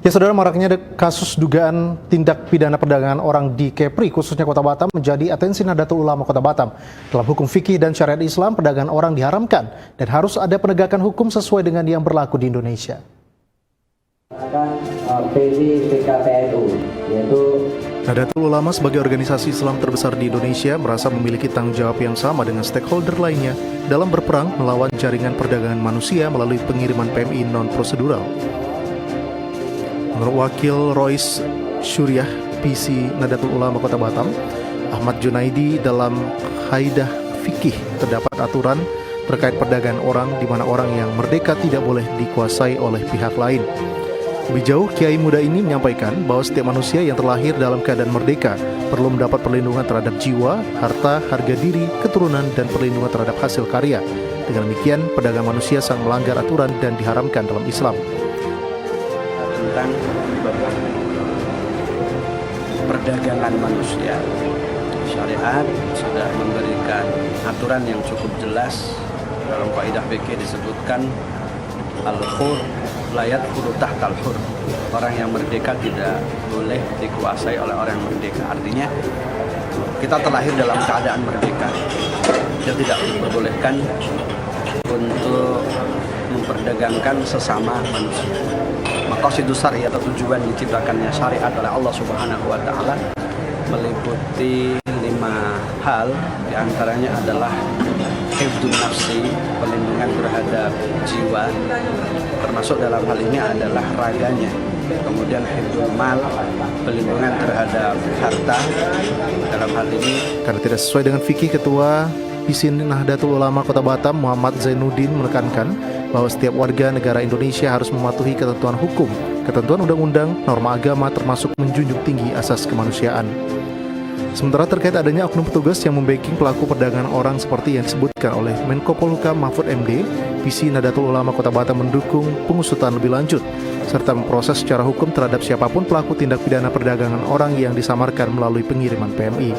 Ya, saudara, maraknya kasus dugaan tindak pidana perdagangan orang di Kepri, khususnya Kota Batam, menjadi atensi Nahdlatul Ulama Kota Batam. Dalam hukum fikih dan syariat Islam, perdagangan orang diharamkan dan harus ada penegakan hukum sesuai dengan yang berlaku di Indonesia. Nahdlatul Ulama sebagai organisasi Islam terbesar di Indonesia merasa memiliki tanggung jawab yang sama dengan stakeholder lainnya dalam berperang melawan jaringan perdagangan manusia melalui pengiriman PMI non-prosedural. Menurut Wakil Rois Syuriah PC Nahdlatul Ulama Kota Batam, Ahmad Junaidi, dalam kaidah fikih terdapat aturan terkait perdagangan orang di mana orang yang merdeka tidak boleh dikuasai oleh pihak lain. Lebih jauh, Kiai muda ini menyampaikan bahwa setiap manusia yang terlahir dalam keadaan merdeka perlu mendapat perlindungan terhadap jiwa, harta, harga diri, keturunan, dan perlindungan terhadap hasil karya. Dengan demikian, perdagangan manusia sangat melanggar aturan dan diharamkan dalam Islam. Tentang perdagangan manusia, syariat sudah memberikan aturan yang cukup jelas. Dalam kaidah fikih disebutkan al-hur la yadkhulu tahtal hur. Orang yang merdeka tidak boleh dikuasai oleh orang yang merdeka. Artinya kita terlahir dalam keadaan merdeka. Dia tidak diperbolehkan untuk memperdagangkan sesama manusia. Maqasidus syari' atau tujuan diciptakannya syariat oleh Allah Subhanahu wa taala meliputi 5 hal, di antaranya adalah hifdzun nafsi, perlindungan terhadap jiwa, termasuk dalam hal ini adalah raganya. Kemudian hifdzul mal, perlindungan terhadap harta. Dalam hal ini karena tidak sesuai dengan fikih, Ketua PC Nahdlatul Ulama Kota Batam Muhammad Zainuddin menekankan bahwa setiap warga negara Indonesia harus mematuhi ketentuan hukum, ketentuan undang-undang, norma agama, termasuk menjunjung tinggi asas kemanusiaan. Sementara terkait adanya oknum petugas yang membacking pelaku perdagangan orang seperti yang disebutkan oleh Menko Polhukam Mahfud MD, PC Nahdlatul Ulama Kota Batam mendukung pengusutan lebih lanjut serta memproses secara hukum terhadap siapapun pelaku tindak pidana perdagangan orang yang disamarkan melalui pengiriman PMI.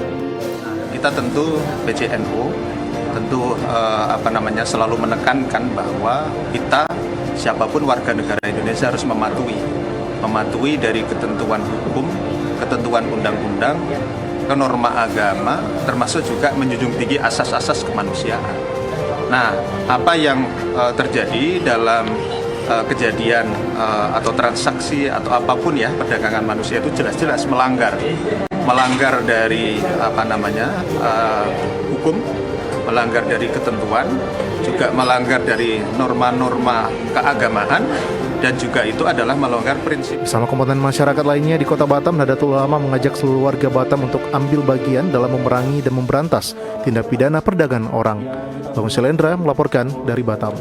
Kita tentu PCNU selalu menekankan bahwa kita siapapun warga negara Indonesia harus mematuhi dari ketentuan hukum, ketentuan undang-undang, ke norma agama, termasuk juga menjunjung tinggi asas-asas kemanusiaan. Nah, apa yang terjadi dalam kejadian atau transaksi atau apapun ya perdagangan manusia itu jelas-jelas melanggar dari hukum, melanggar dari ketentuan, juga melanggar dari norma-norma keagamaan, dan juga itu adalah melanggar prinsip. Bersama komponen masyarakat lainnya di Kota Batam, Nahdlatul Ulama mengajak seluruh warga Batam untuk ambil bagian dalam memerangi dan memberantas tindak pidana perdagangan orang. Bang Selendra melaporkan dari Batam.